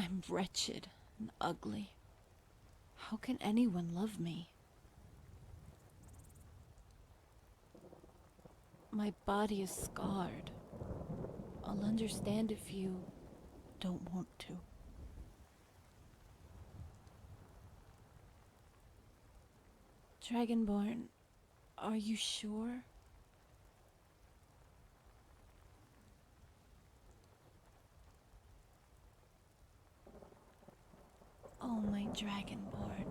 I'm wretched and ugly. How can anyone love me? My body is scarred. I'll understand if you don't want to. Dragonborn, are you sure? Oh, my Dragonborn.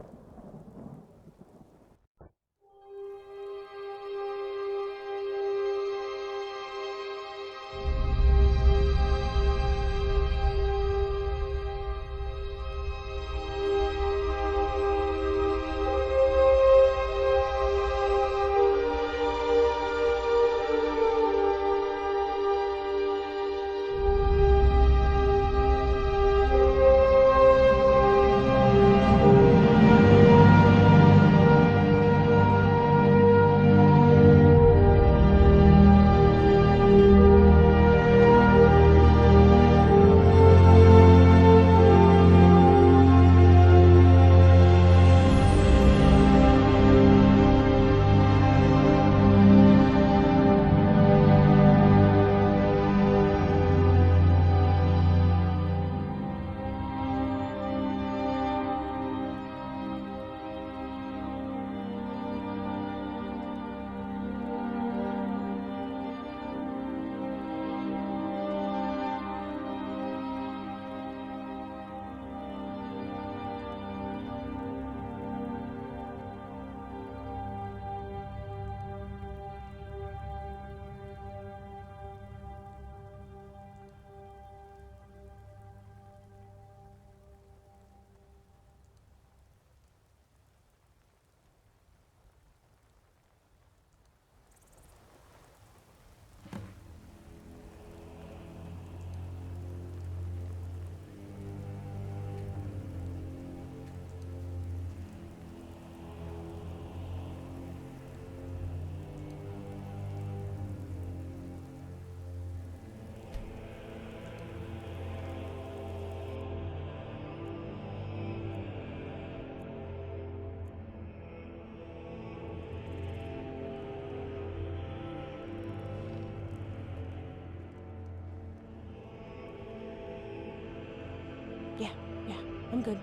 Yeah, I'm good.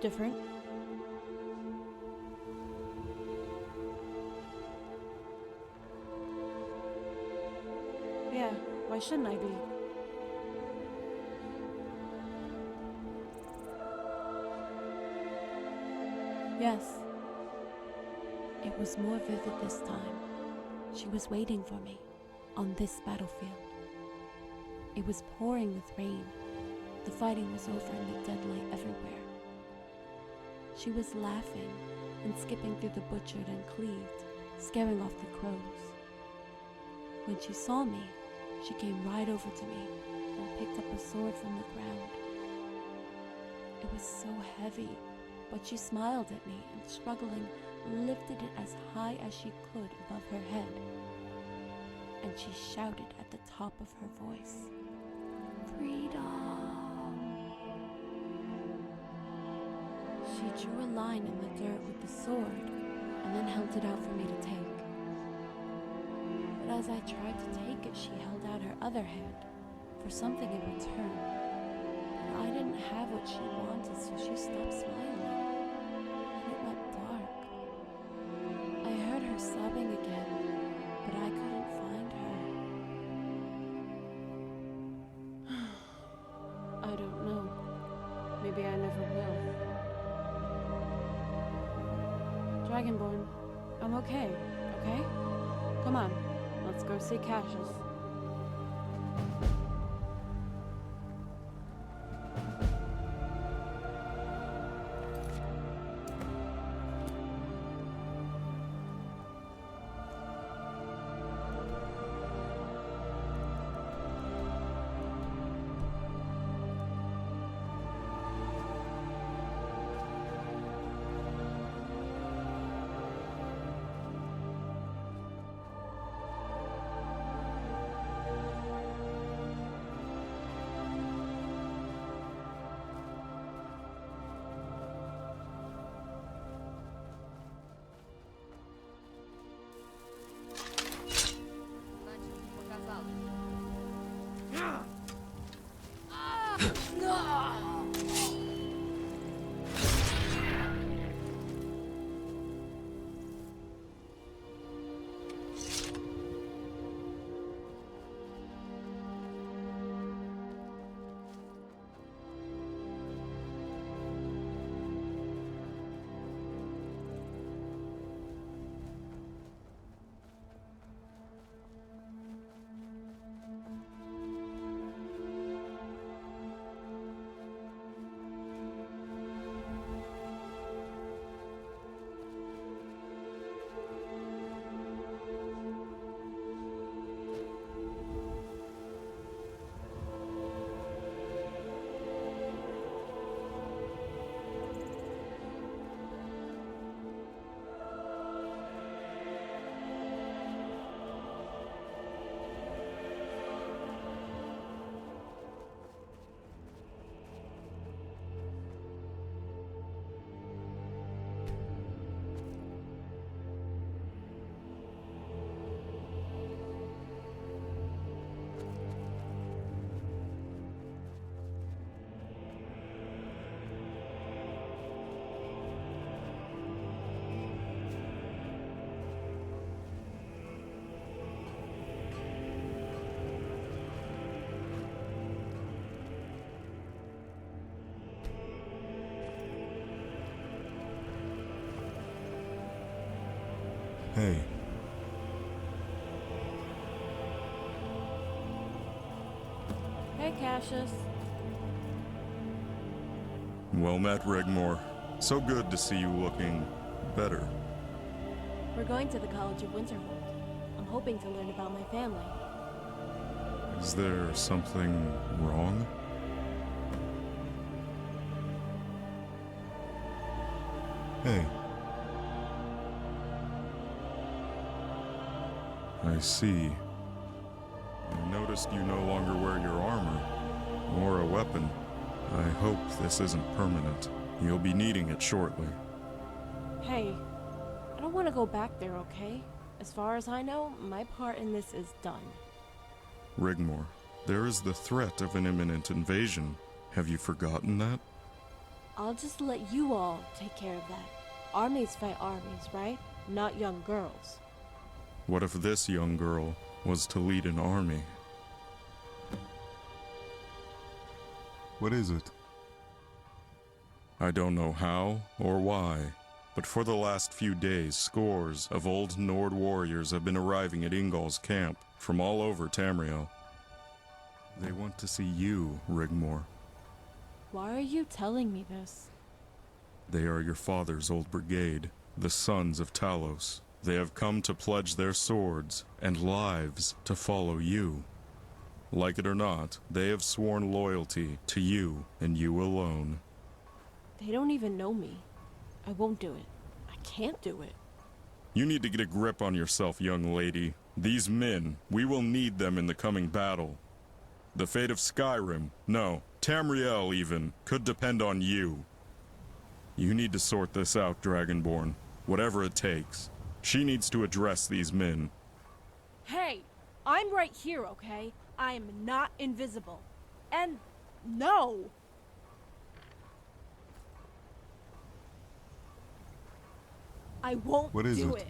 Different? Yeah, why shouldn't I be? Yes. It was more vivid this time. She was waiting for me, on this battlefield. It was pouring with rain. The fighting was over and the dead lay everywhere. She was laughing and skipping through the butchered and cleaved, scaring off the crows. When she saw me, she came right over to me and picked up a sword from the ground. It was so heavy, but she smiled at me and, struggling, lifted it as high as she could above her head. And she shouted at the top of her voice, "Freedom!" She drew a line in the dirt with the sword and then held it out for me to take. But as I tried to take it, she held out her other hand for something in return. And I didn't have what she wanted, so she stopped smiling, and it went dark. I heard her sobbing again, but I couldn't find her. I don't know. Maybe I never will. Dragonborn, I'm okay, okay? Come on, let's go see Cassius. Hey, Hey, Cassius. well met, Rigmor. So good to see you looking better. We're going to the College of Winterhold. I'm hoping to learn about my family. Is there something wrong? Hey. I see. I noticed you no longer wear your armor, or a weapon. I hope this isn't permanent. You'll be needing it shortly. Hey, I don't want to go back there, okay? As far as I know, my part in this is done. Rigmor, there is the threat of an imminent invasion. Have you forgotten that? I'll just let you all take care of that. Armies fight armies, right? Not young girls. What if this young girl was to lead an army? What is it? I don't know how or why, but for the last few days, scores of old Nord warriors have been arriving at Ingol's camp from all over Tamriel. They want to see you, Rigmor. Why are you telling me this? They are your father's old brigade, the Sons of Talos. They have come to pledge their swords and lives to follow you. Like it or not, they have sworn loyalty to you and you alone. They don't even know me. I won't do it. I can't do it. You need to get a grip on yourself, young lady. These men, we will need them in the coming battle. The fate of Skyrim, no, Tamriel even, could depend on you. You need to sort this out, Dragonborn. Whatever it takes. She needs to address these men. Hey, I'm right here, okay? I am not invisible. And no! I won't do it.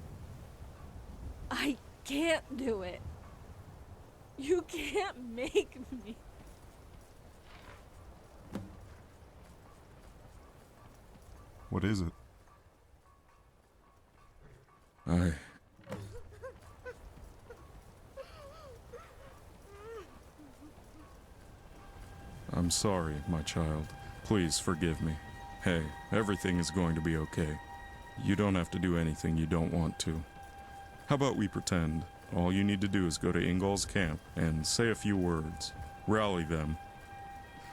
I can't do it. You can't make me. What is it? I'm sorry, my child. Please forgive me. Hey, everything is going to be okay. You don't have to do anything you don't want to. How about we pretend? All you need to do is go to Ingol's camp and say a few words. Rally them.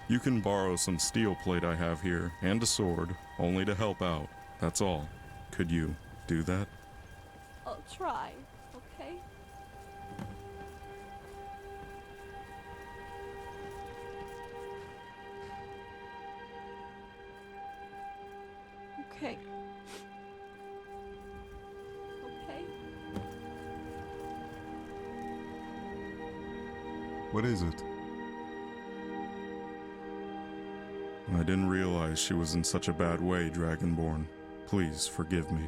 You can borrow some steel plate I have here and a sword, only to help out. That's all. Could you do that? I'll try, okay? Okay. Okay. What is it? I didn't realize she was in such a bad way, Dragonborn. Please forgive me.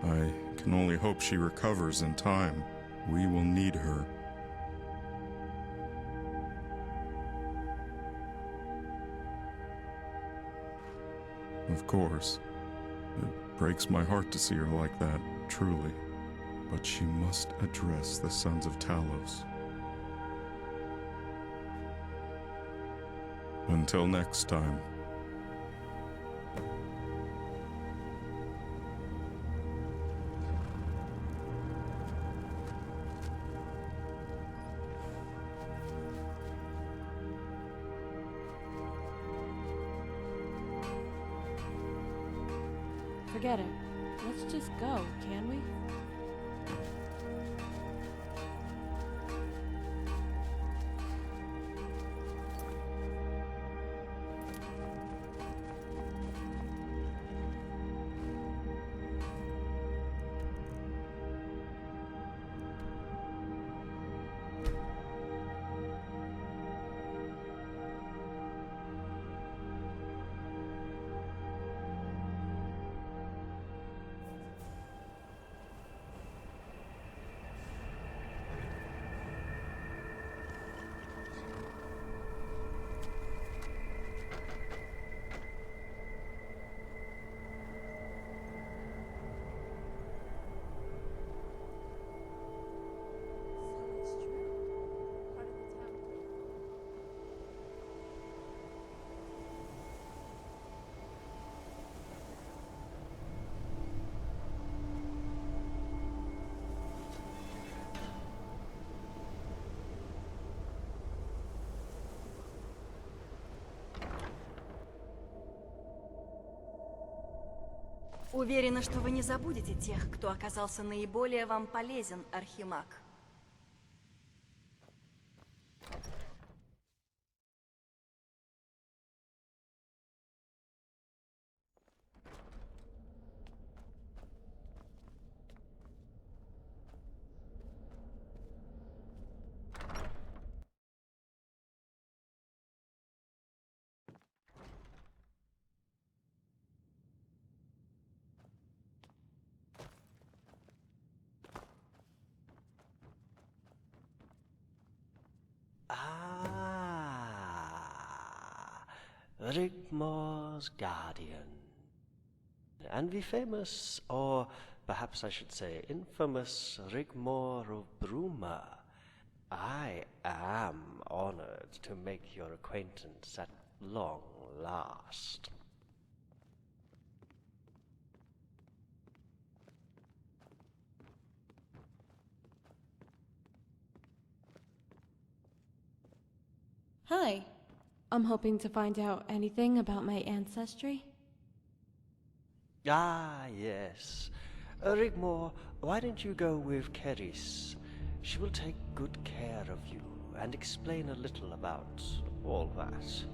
I can only hope she recovers in time. We will need her. Of course. It breaks my heart to see her like that, truly. But she must address the Sons of Talos. Until next time. Forget it. Let's just go, can we? Уверена, что вы не забудете тех, кто оказался наиболее вам полезен, Архимаг. Ah, Rigmor's guardian. And the famous, or perhaps I should say infamous, Rigmor of Bruma. I am honored to make your acquaintance at long last. Hi. I'm hoping to find out anything about my ancestry. Ah, yes. Rigmor, why don't you go with Keris? She will take good care of you and explain a little about all that.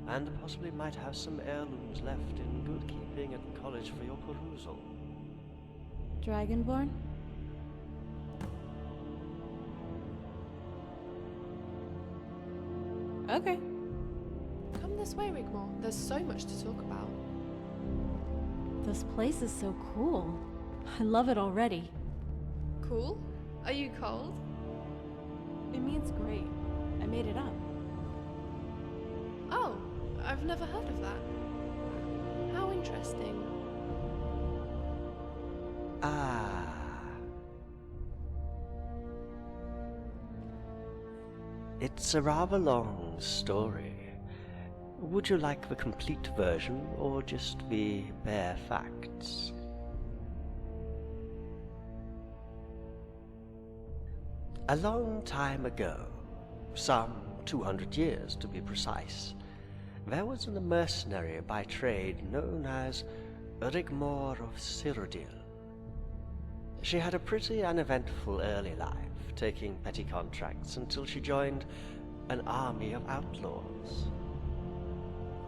And possibly might have some heirlooms left in good keeping at college for your perusal. Dragonborn? Okay. Come this way, Rigmor. There's so much to talk about. This place is so cool. I love it already. Cool? Are you cold? It means great. I made it up. Oh, I've never heard of that. How interesting. Ah. It's a rather long story. Would you like the complete version or just the bare facts? A long time ago, some 200 years to be precise, there was a mercenary by trade known as Rigmor of Cyrodiil. She had a pretty uneventful early life, taking petty contracts until she joined an army of outlaws.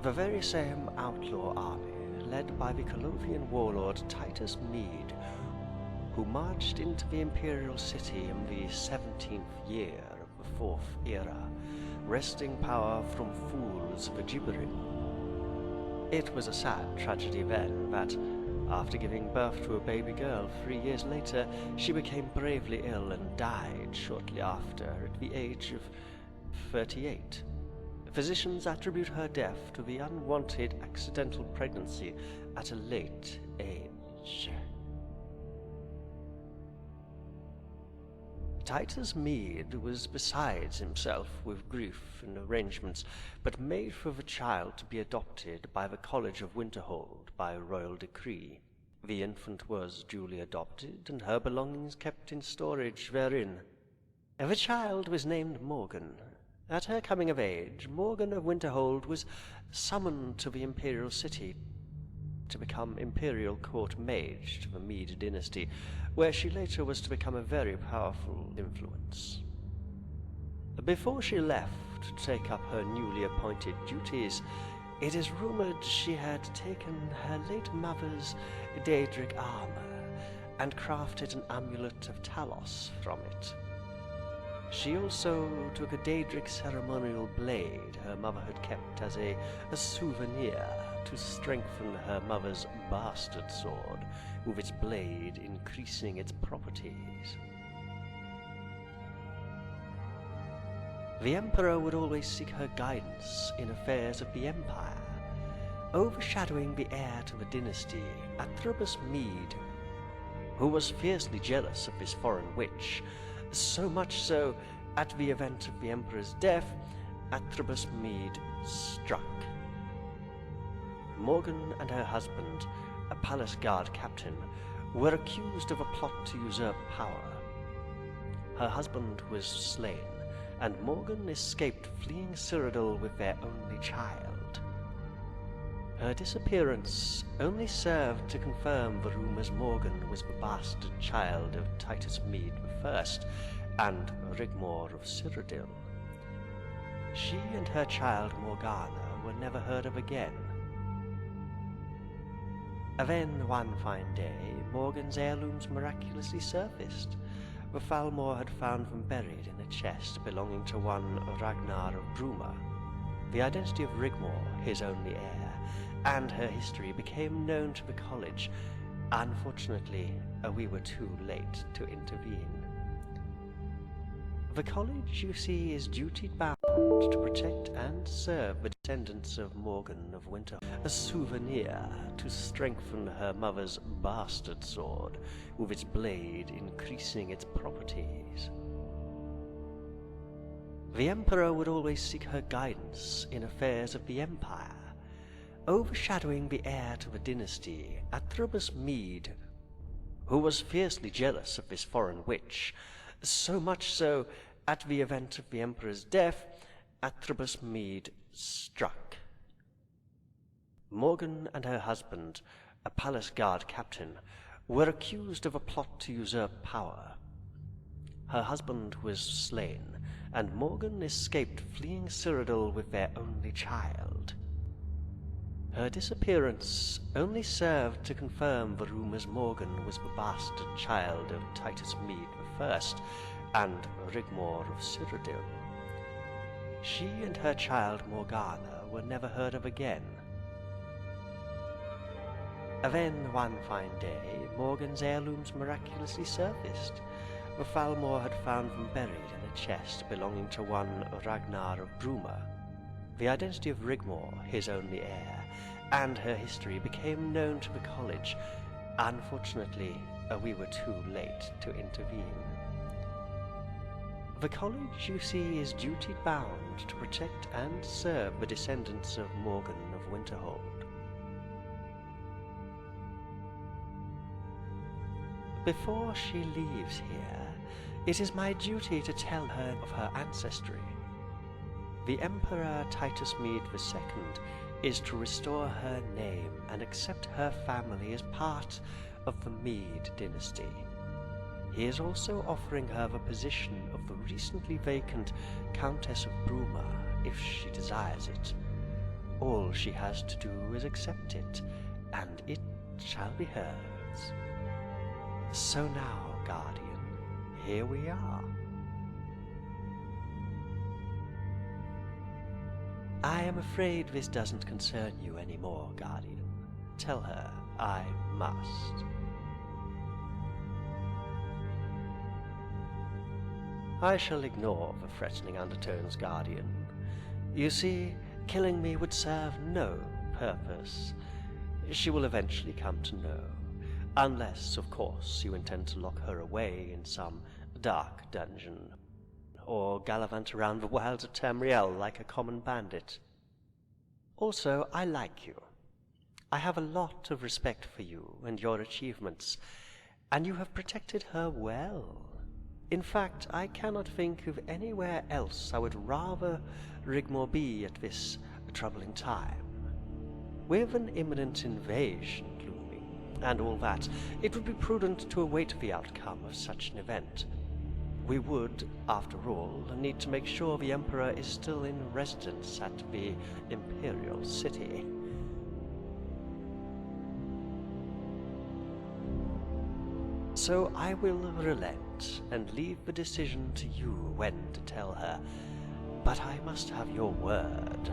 The very same outlaw army, led by the Colovian warlord Titus Mede, who marched into the imperial city in the 17th year of the Fourth Era, wresting power from fools the Gibberin. It was a sad tragedy then that, after giving birth to a baby girl 3 years later, she became gravely ill and died shortly after at the age of 38. Physicians attribute her death to the unwanted accidental pregnancy at a late age. Titus Mede was besides himself with grief and arrangements, but made for the child to be adopted by the College of Winterhold by royal decree. The infant was duly adopted, and her belongings kept in storage therein. The child was named Morgan. At her coming of age, Morgan of Winterhold was summoned to the imperial city to become imperial court mage to the Mede dynasty, where she later was to become a very powerful influence. Before she left to take up her newly appointed duties, it is rumored she had taken her late mother's Daedric armor and crafted an amulet of Talos from it. She also took a Daedric ceremonial blade her mother had kept as a souvenir to strengthen her mother's bastard sword, with its blade increasing its properties. The Emperor would always seek her guidance in affairs of the Empire. Overshadowing the heir to the dynasty, Athrobus Mede, who was fiercely jealous of this foreign witch, so much so, at the event of the Emperor's death, Athrobus Mede struck. Morgan and her husband, a palace guard captain, were accused of a plot to usurp power. Her husband was slain, and Morgan escaped, fleeing Cyrodiil with their only child. Her disappearance only served to confirm the rumors Morgan was the bastard child of Titus Mede I and Rigmor of Cyrodiil. She and her child Morgana were never heard of again. Then, one fine day, Morgan's heirlooms miraculously surfaced. The Falmor had found them buried in a chest belonging to one Ragnar of Brumы. The identity of Rigmor, his only heir, and her history became known to the college. Unfortunately, we were too late to intervene. The college, you see, is duty-bound to protect and serve the descendants of Morgan of Winter, a souvenir to strengthen her mother's bastard sword, with its blade increasing its properties. The Emperor would always seek her guidance in affairs of the Empire, overshadowing the heir to the dynasty, Athribus Mede, who was fiercely jealous of this foreign witch, so much so, at the event of the Emperor's death, Athribus Mede struck. Morgan and her husband, a palace guard captain, were accused of a plot to usurp power. Her husband was slain, and Morgan escaped, fleeing Cyrodiil with their only child. Her disappearance only served to confirm the rumors Morgan was the bastard child of Titus Mede I and Rigmor of Cyrodiil. She and her child Morgana were never heard of again. Then, one fine day, Morgan's heirlooms miraculously surfaced. The Falmor had found them buried in a chest belonging to one Ragnar of Brumы. The identity of Rigmor, his only heir, and her history became known to the college. Unfortunately, we were too late to intervene. The college, you see, is duty-bound to protect and serve the descendants of Morgan of Winterhold. Before she leaves here, it is my duty to tell her of her ancestry. The Emperor Titus Mede II is to restore her name and accept her family as part of the Mede dynasty. He is also offering her the position of the recently vacant Countess of Brumы if she desires it. All she has to do is accept it, and it shall be hers. So now, Guardian, here we are. I am afraid this doesn't concern you anymore, Guardian. Tell her I must. I shall ignore the threatening undertones, Guardian. You see, killing me would serve no purpose. She will eventually come to know. Unless, of course, you intend to lock her away in some dark dungeon, or gallivant around the wilds of Tamriel like a common bandit. Also, I like you. I have a lot of respect for you and your achievements, and you have protected her well. In fact, I cannot think of anywhere else I would rather Rigmor be at this troubling time. With an imminent invasion looming, and all that, it would be prudent to await the outcome of such an event. We would, after all, need to make sure the Emperor is still in residence at the Imperial City. So I will relent and leave the decision to you when to tell her. But I must have your word.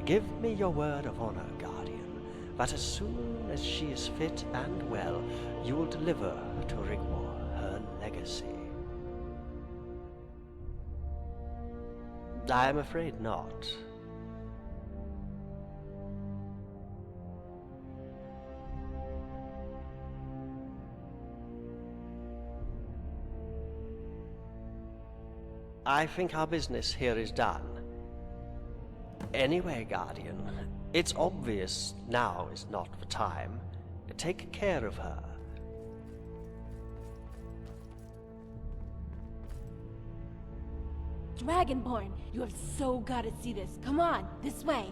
Give me your word of honor, Guardian, that as soon as she is fit and well, you will deliver to Rigmor her legacy. I am afraid not. I think our business here is done. Anyway, Guardian, it's obvious now is not the time. Take care of her. Dragonborn, you have so got to see this. Come on, this way.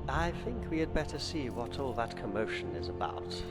I think we had better see what all that commotion is about.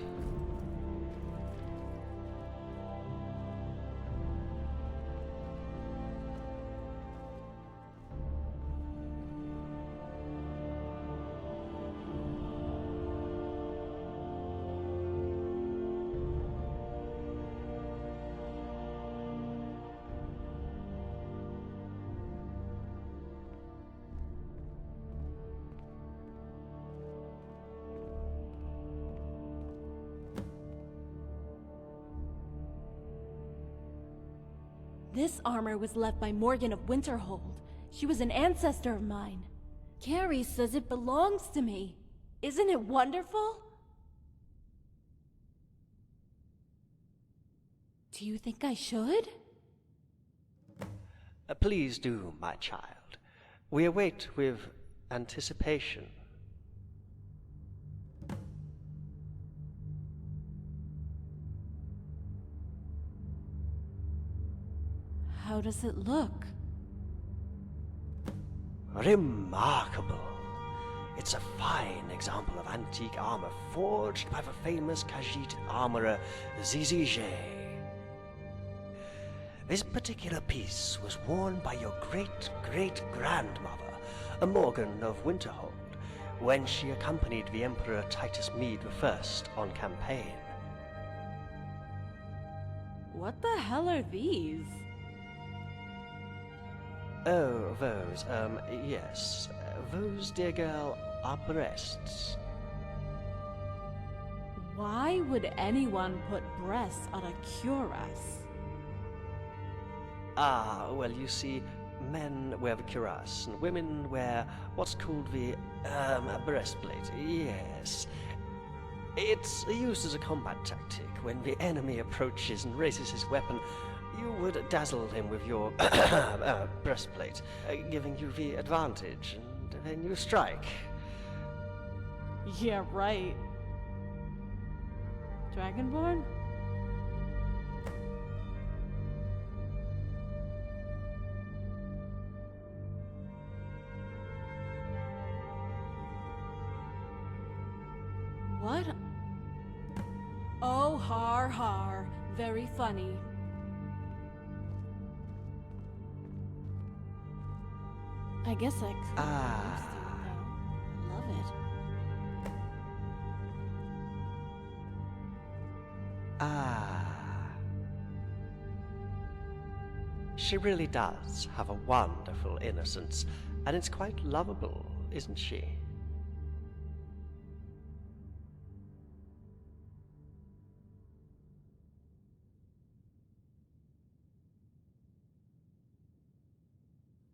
This armor was left by Morgan of Winterhold. She was an ancestor of mine. Carrie says it belongs to me. Isn't it wonderful? Do you think I should? Please do, my child. We await with anticipation. How does it look? Remarkable. It's a fine example of antique armor forged by the famous Khajiit armorer Zizije. This particular piece was worn by your great-great-grandmother, Morgan of Winterhold, when she accompanied the Emperor Titus Mede I on campaign. What the hell are these? Oh, those, yes. Those, dear girl, are breasts. Why would anyone put breasts on a cuirass? Ah, well, you see, men wear the cuirass, and women wear what's called the, breastplate. Yes. It's used as a combat tactic. When the enemy approaches and raises his weapon, you would dazzle him with your breastplate, giving you the advantage, and then you strike. Yeah, right. Dragonborn? What? Oh, har har. Very funny. I guess I could. Ah. I love it. Ah. She really does have a wonderful innocence, and it's quite lovable, isn't she?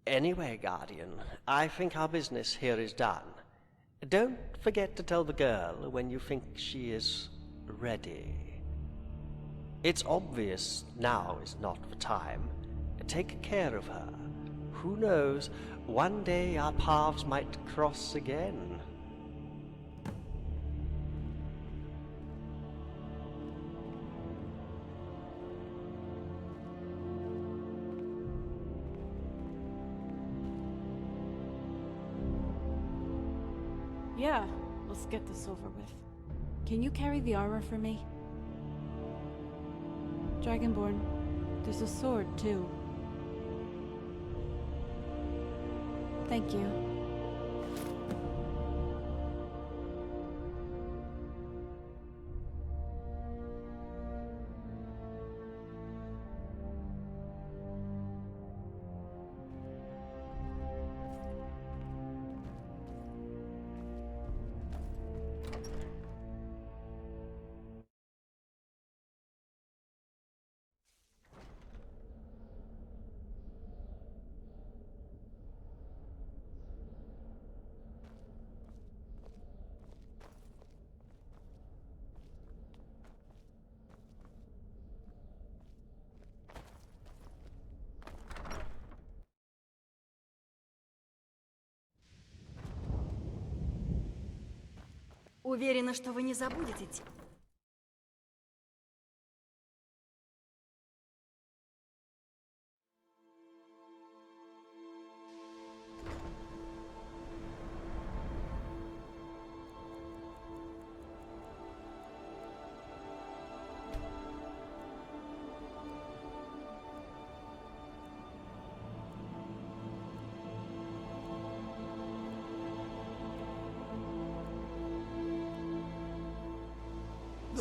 Anyway, Guardian, I think our business here is done. Don't forget to tell the girl when you think she is ready. It's obvious now is not the time. Take care of her. Who knows, one day our paths might cross again. Yeah, let's get this over with. Can you carry the armor for me? Dragonborn, there's a sword, too. Thank you. Уверена, что вы не забудете.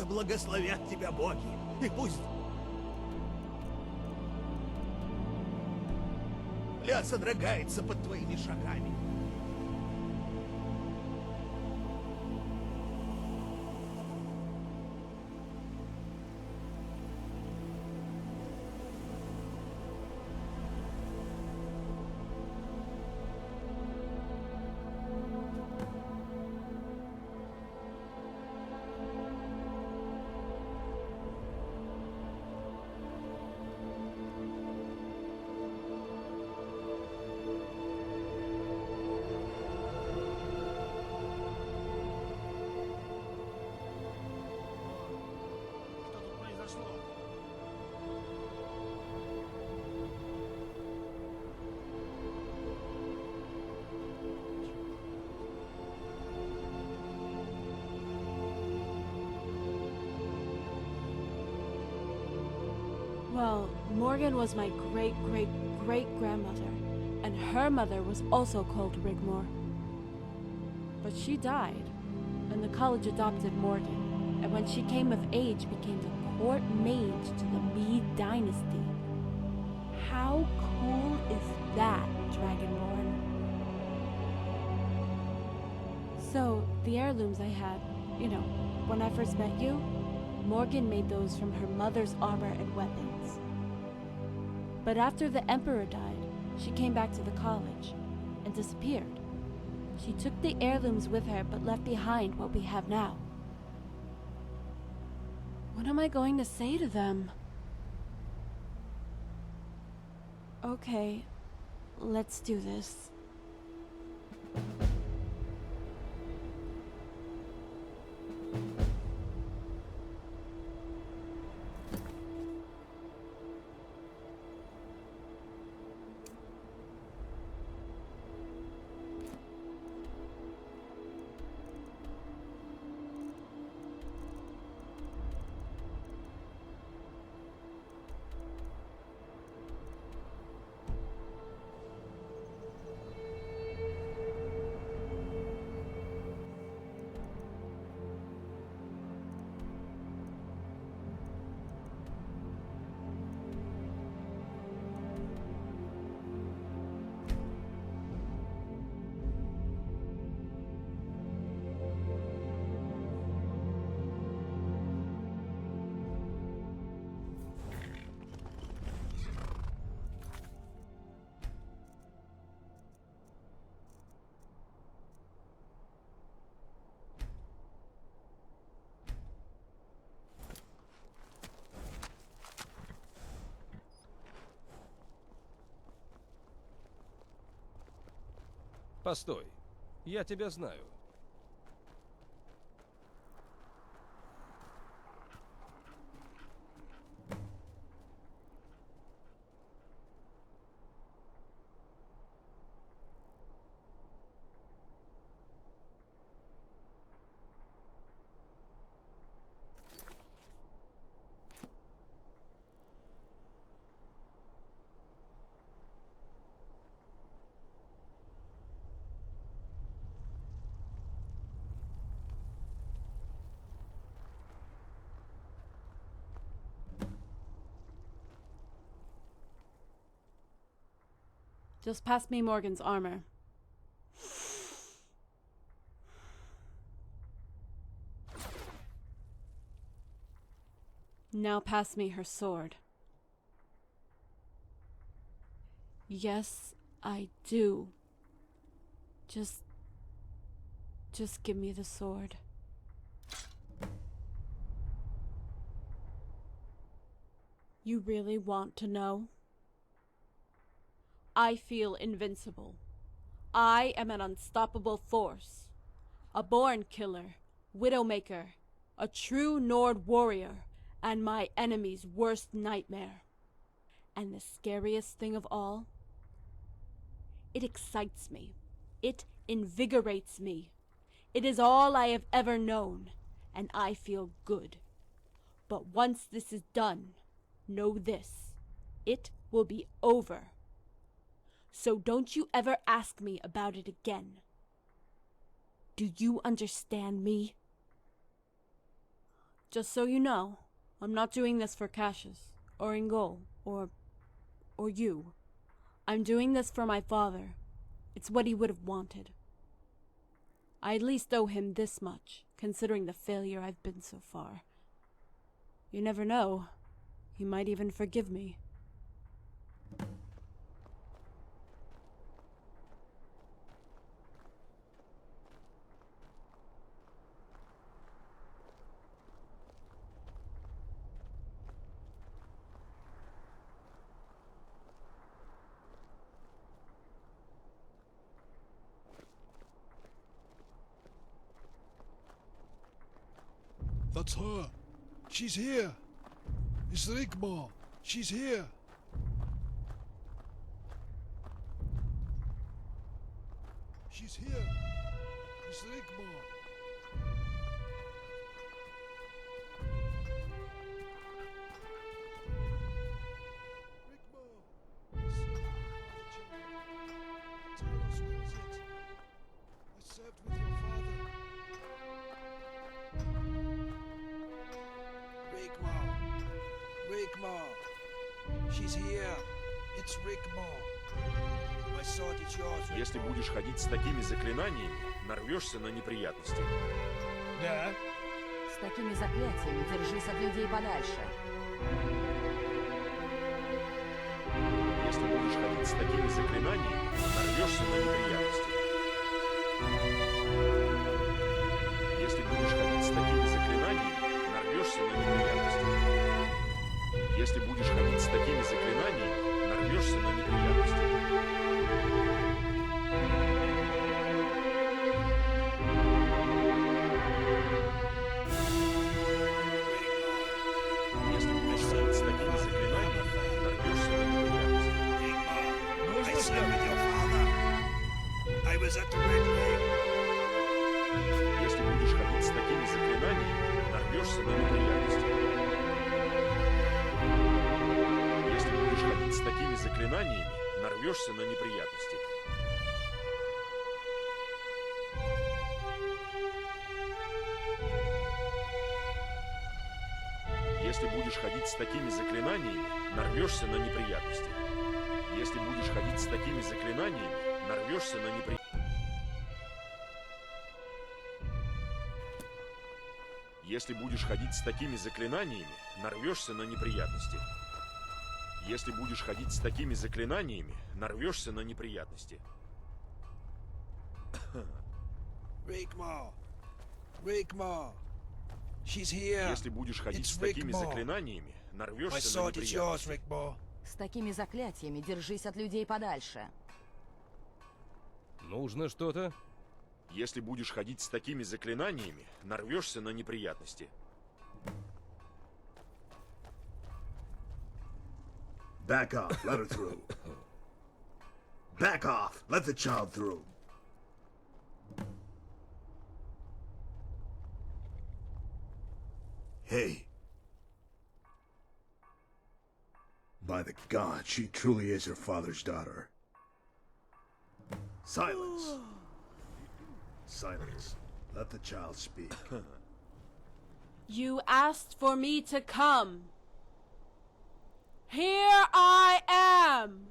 Да благословят тебя боги, и пусть... Земля содрогается под твоими шагами. Well, Morgan was my great-great-great-grandmother, and her mother was also called Rigmor. But she died, and the college adopted Morgan, and when she came of age became the court mage to the Meade dynasty. How cool is that, Dragonborn? So, the heirlooms I had, you know, when I first met you, Morgan made those from her mother's armor and weapons. But after the Emperor died, she came back to the college and disappeared. She took the heirlooms with her but left behind what we have now. What am I going to say to them? Okay, let's do this. Постой, я тебя знаю. Just pass me Morgan's armor. Now pass me her sword. Yes, I do. Just give me the sword. You really want to know? I feel invincible. I am an unstoppable force. A born killer, widowmaker, a true Nord warrior, and my enemy's worst nightmare. And the scariest thing of all? It excites me. It invigorates me. It is all I have ever known, and I feel good. But once this is done, know this. It will be over. So don't you ever ask me about it again. Do you understand me? Just so you know, I'm not doing this for Cassius, or Ingol, or you. I'm doing this for my father. It's what he would have wanted. I at least owe him this much, considering the failure I've been so far. You never know. He might even forgive me. That's her. She's here. It's Rigmor. She's here. She's here. It's Rigmor. Rigmor. Talos wills it. I served with your father. Rigmor. She's here. It's Rigmor. My sword is yours, Rigmor. Если будешь ходить с такими заклинаниями, нарвешься на неприятности. Да? С такими заклятиями держись от людей подальше. Если будешь ходить с такими заклинаниями, нарвешься на неприятности. Если будешь ходить с такими заклинаниями, нарвешься на неприятности. Если будешь ходить с такими заклинаниями, нарвешься на неприятности. Если будешь ходить с такими заклинаниями, нарвешься на неприятности. I slept with your father. I was at the Red Lake. Если будешь ходить с такими заклинаниями, нарвешься на неприятности. Если будешь ходить с такими заклинаниями, нарвешься на неприятности. Если будешь ходить с такими заклинаниями, нарвешься на неприятности. Если будешь ходить с такими заклинаниями, нарвешься на неприятности. Если будешь ходить с такими заклинаниями, нарвешься на неприятности. Если будешь ходить с такими заклинаниями, нарвешься на неприятности. Rigmor. Rigmor. She's here. Если будешь ходить с такими заклинаниями, My нарвешься на sword is yours, неприятности. Rigmor. С такими заклятиями держись от людей подальше. Нужно что-то? Если будешь ходить с такими заклинаниями, нарвешься на неприятности. Back off, let her through. Back off, let the child through. Hey. By the god, she truly is her father's daughter. Silence. Silence. Let the child speak. You asked for me to come. Here I am!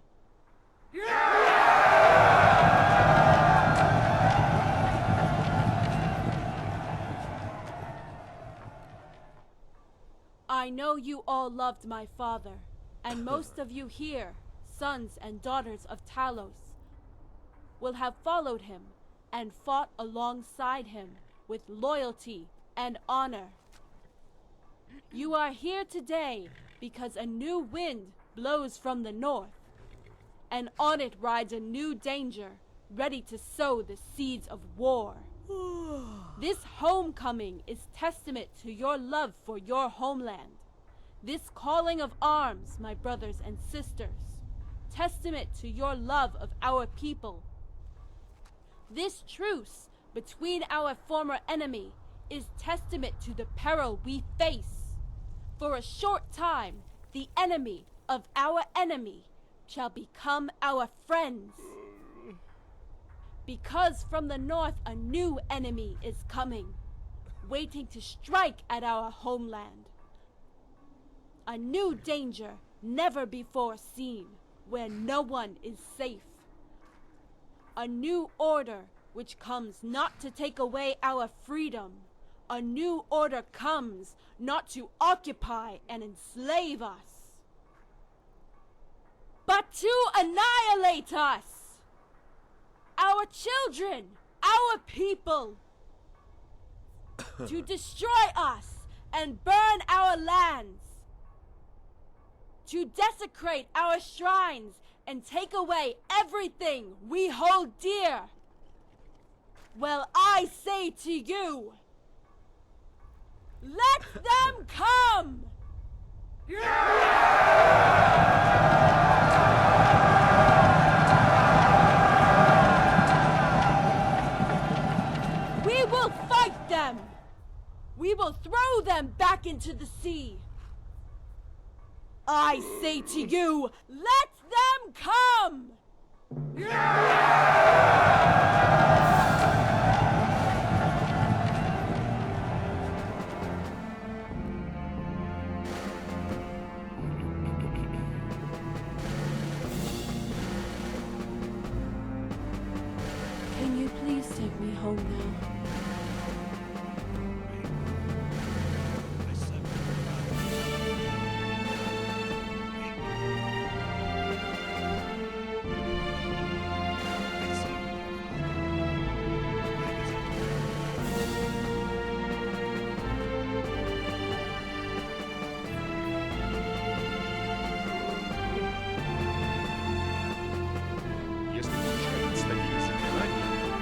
I know you all loved my father, and most of you here, sons and daughters of Talos, will have followed him and fought alongside him with loyalty and honor. You are here today because a new wind blows from the north, and on it rides a new danger, ready to sow the seeds of war. This homecoming is testament to your love for your homeland. This calling of arms, my brothers and sisters, testament to your love of our people. This truce between our former enemy is testament to the peril we face. For a short time, the enemy of our enemy shall become our friends. Because from the north a new enemy is coming, waiting to strike at our homeland. A new danger never before seen, where no one is safe. A new order which comes not to take away our freedom. A new order comes not to occupy and enslave us, but to annihilate us, our children, our people, to destroy us and burn our lands, to desecrate our shrines and take away everything we hold dear. Well, I say to you, let them come! We will fight them! We will throw them back into the sea! I say to you, let them come!